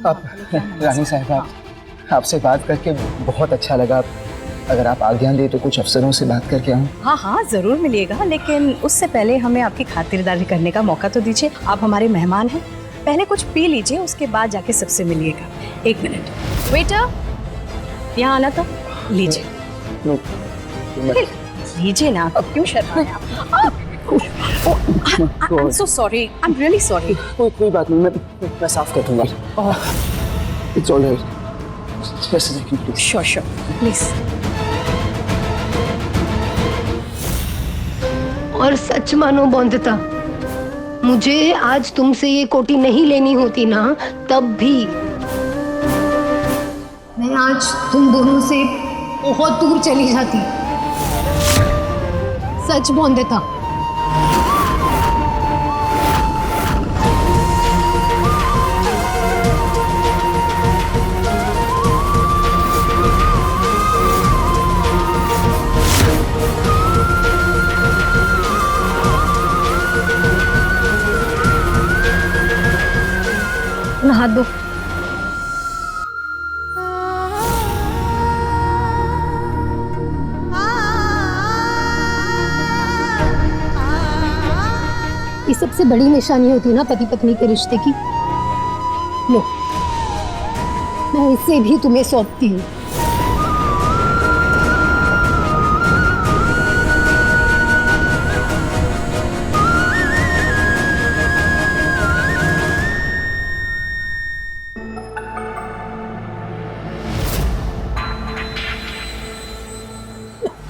आप रानी साहब, आपसे बात करके बहुत अच्छा लगा। अगर आप आज्ञा दे तो कुछ अफसरों से बात करके आऊँ। हाँ हाँ जरूर मिलिएगा, लेकिन उससे पहले हमें आपकी खातिरदारी करने का मौका तो दीजिए। आप हमारे मेहमान हैं, पहले कुछ पी लीजिए, उसके बाद जाके सबसे मिलिएगा। 1 मिनट वेटर, यहाँ आना था, लीजिए। लीजिए ना, अब क्यों शर्मा रहे हैं आप? I'm so sorry, I'm really sorry। कोई बात नहीं, मैं साफ कर दूंगा। It's all right। Just a second, please। Sure, please। और सच मानो बौंदता, मुझे आज तुमसे ये कोटी नहीं लेनी होती ना, तब भी मैं आज तुम दोनों से बहुत दूर चली जाती। सच बौंदता। हाथ दो। ये सबसे बड़ी निशानी होती है ना पति पत्नी के रिश्ते की। लो, मैं इसे भी तुम्हें सौंपती हूँ।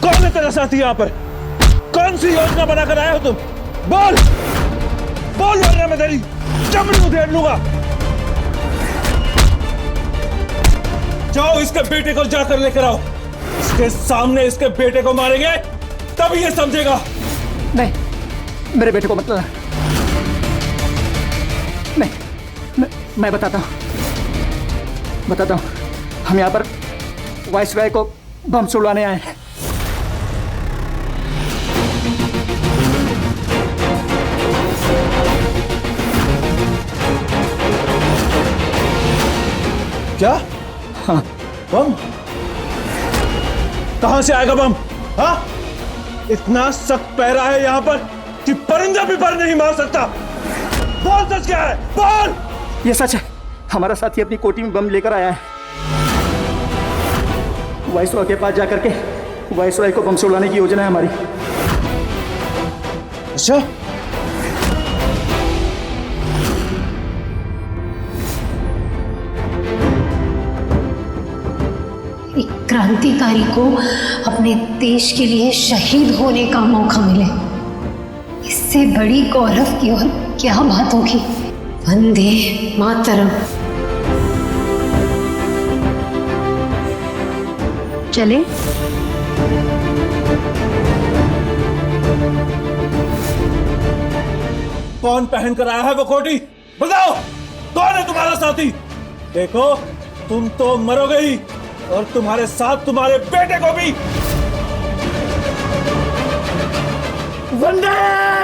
कौन है तेरा साथी यहाँ पर? कौन सी योजना बनाकर आए हो तुम? बोल वरना मैं तेरी चमड़ी उधेड़ लूंगा। जाओ इसके बेटे को जाकर लेकर आओ। इसके सामने इसके बेटे को मारेंगे तब ये समझेगा। नहीं, मेरे बेटे को मतलब नहीं, मैं बताता हूँ। हम यहाँ पर वाइसराय को बम सुड़वाने आए हैं। क्या? हाँ। बम? कहां से आएगा बम? हाँ? इतना सख्त पहरा है यहाँ पर कि परिंदा भी पर नहीं मार सकता। बोल सच क्या है? बोल। ये सच है, हमारा साथी अपनी कोठी में बम लेकर आया है। वाइसरॉय के पास जाकर के वाइसरॉय को बम सुड़वाने की योजना है हमारी। अच्छा, एक क्रांतिकारी को अपने देश के लिए शहीद होने का मौका मिले, इससे बड़ी गौरव की और क्या बात होगी। वंदे मातरम। चले? कौन पहन कर आया है वो कोटी? बताओ, कौन है तुम्हारा साथी? देखो, तुम तो मरोगे ही और तुम्हारे साथ तुम्हारे बेटे को भी। वंदे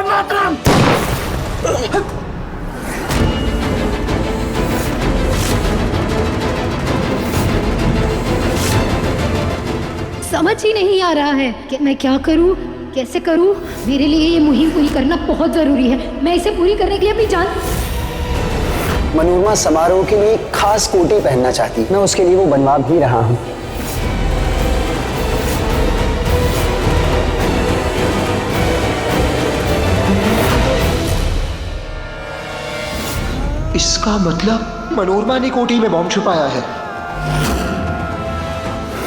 मातरम। समझ ही नहीं आ रहा है कि मैं क्या करूं, कैसे करूं। मेरे लिए ये मुहिम पूरी करना बहुत जरूरी है। मैं इसे पूरी करने के लिए अपनी जान। मनोरमा समारोह के लिए एक खास कोटी पहनना चाहती, मैं उसके लिए वो बनवा भी रहा हूं। इसका मतलब मनोरमा ने कोठी में बॉम्ब छुपाया है,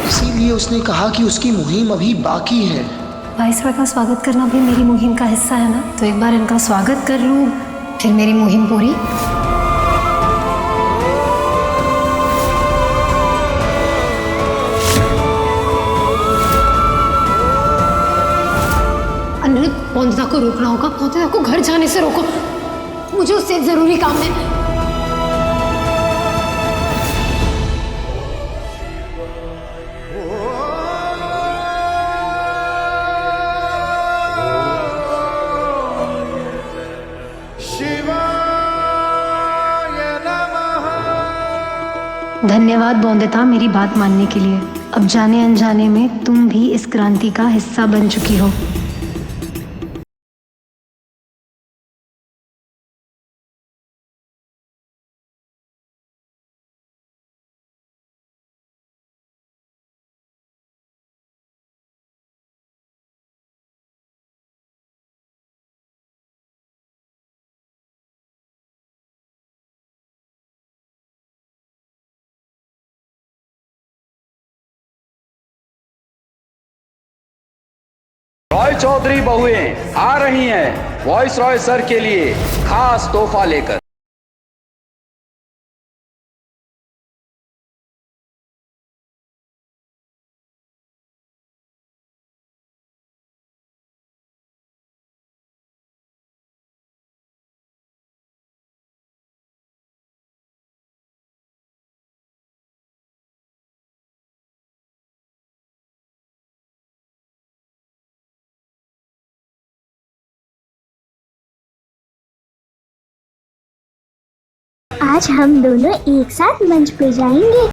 इसीलिए उसने कहा कि उसकी मुहिम अभी बाकी है। वाइसरॉय का स्वागत करना भी मेरी मुहिम का हिस्सा है ना, तो एक बार इनका स्वागत कर लूं, फिर मेरी मुहिम पूरी। अनुरुद्ध, पौंदता को रोकना होगा। पौंदता को घर जाने से रोको, मुझे उससे एक जरूरी काम है। धन्यवाद बौंदिता मेरी बात मानने के लिए। अब जाने अनजाने में तुम भी इस क्रांति का हिस्सा बन चुकी हो। रॉय चौधरी बहुएं आ रही हैं वॉइस रॉय सर के लिए खास तोहफा लेकर। आज हम दोनों एक साथ मंच पे जाएंगे।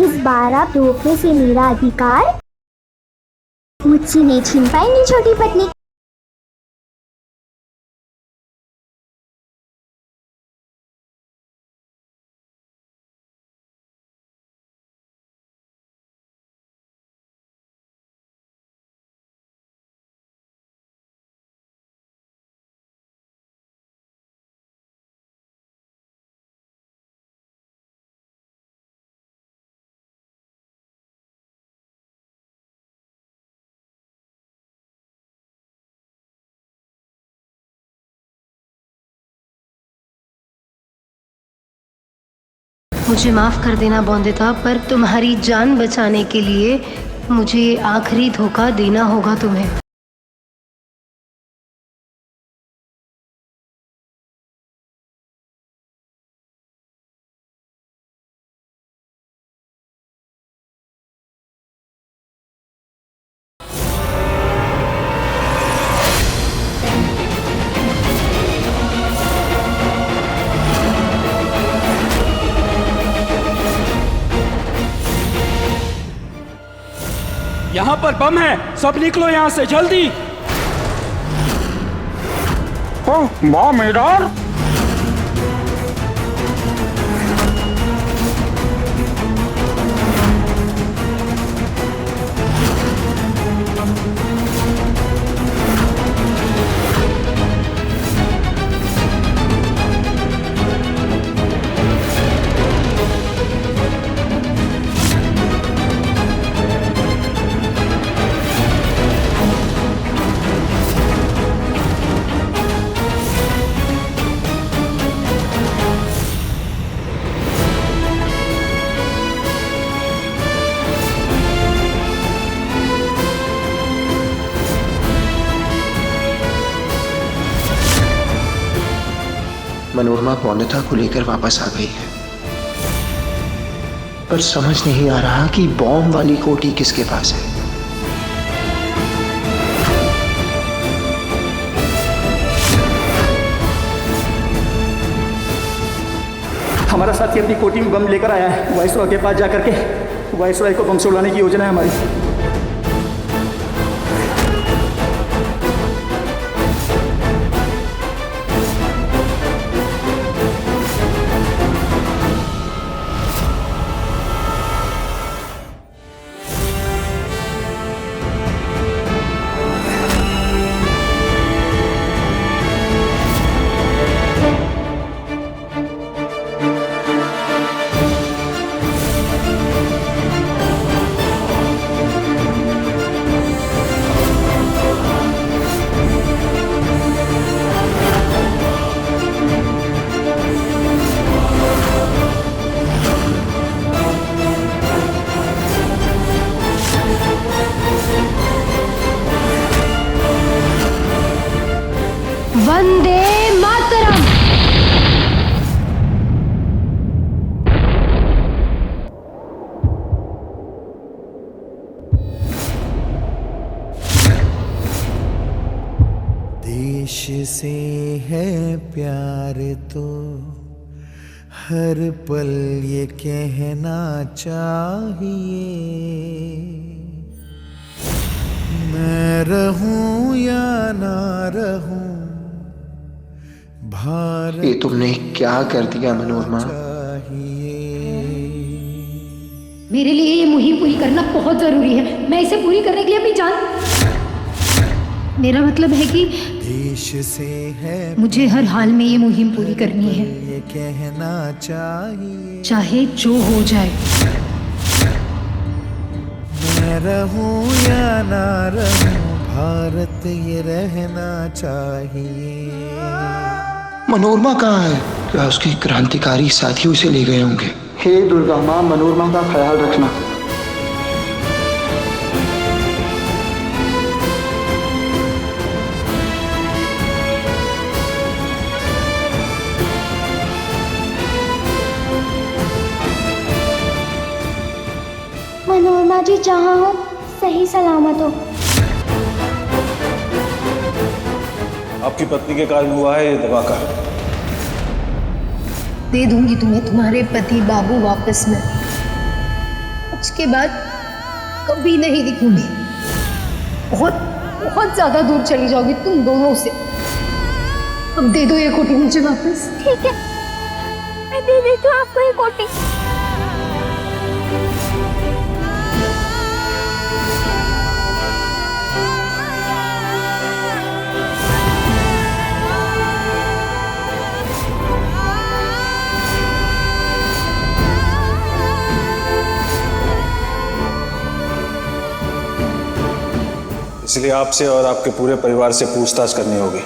इस बार आप धोखे से मेरा अधिकार मुझसे नहीं छीन पाएंगी छोटी पत्नी। मुझे माफ कर देना बौंदिता, पर तुम्हारी जान बचाने के लिए मुझे ये आखिरी धोखा देना होगा तुम्हें। यहाँ पर बम है, सब निकलो यहाँ से जल्दी। माँ मेडर, मनोरमा बौंदिता को लेकर वापस आ गई है, पर समझ नहीं आ रहा कि बॉम्ब वाली कोठी किसके पास है। हमारा साथी अपनी कोठी में बम लेकर आया है। वाइसरॉय के पास जाकर के वाइसरॉय को बम से उड़ाने की योजना है हमारी। से है प्यार तो हर पल ये कहना चाहिए, मैं रहूं या ना रहूं भारत ये तुमने क्या कर दिया मनोरमा? मेरे लिए ये मुहिम पूरी करना बहुत जरूरी है। मैं इसे पूरी करने के लिए अपनी जान, मेरा मतलब है कि देश से है मुझे हर हाल में ये मुहिम पूरी करनी है, ये कहना चाहिए, चाहे जो हो जाए। मैं रहूं या ना रहूं भारत ये रहना चाहिए। मनोरमा कहाँ है? क्या उसके क्रांतिकारी साथी उसे ले गए होंगे? हे दुर्गा माँ, मनोरमा का ख्याल रखना। मनोरमा जी जहाँ हो सही सलामत हो। आपकी पत्नी के कारण हुआ है ये धमाका। दे दूंगी तुम्हें तुम्हारे पति बाबू वापस में। आज के बाद कभी नहीं दिखूंगी। बहुत बहुत ज्यादा दूर चली जाओगी तुम दोनों से। अब दे दो ये कोठी मुझे वापस। ठीक है, मैं दे देती हूँ आपको ये कोटी। इसलिए आपसे और आपके पूरे परिवार से पूछताछ करनी होगी।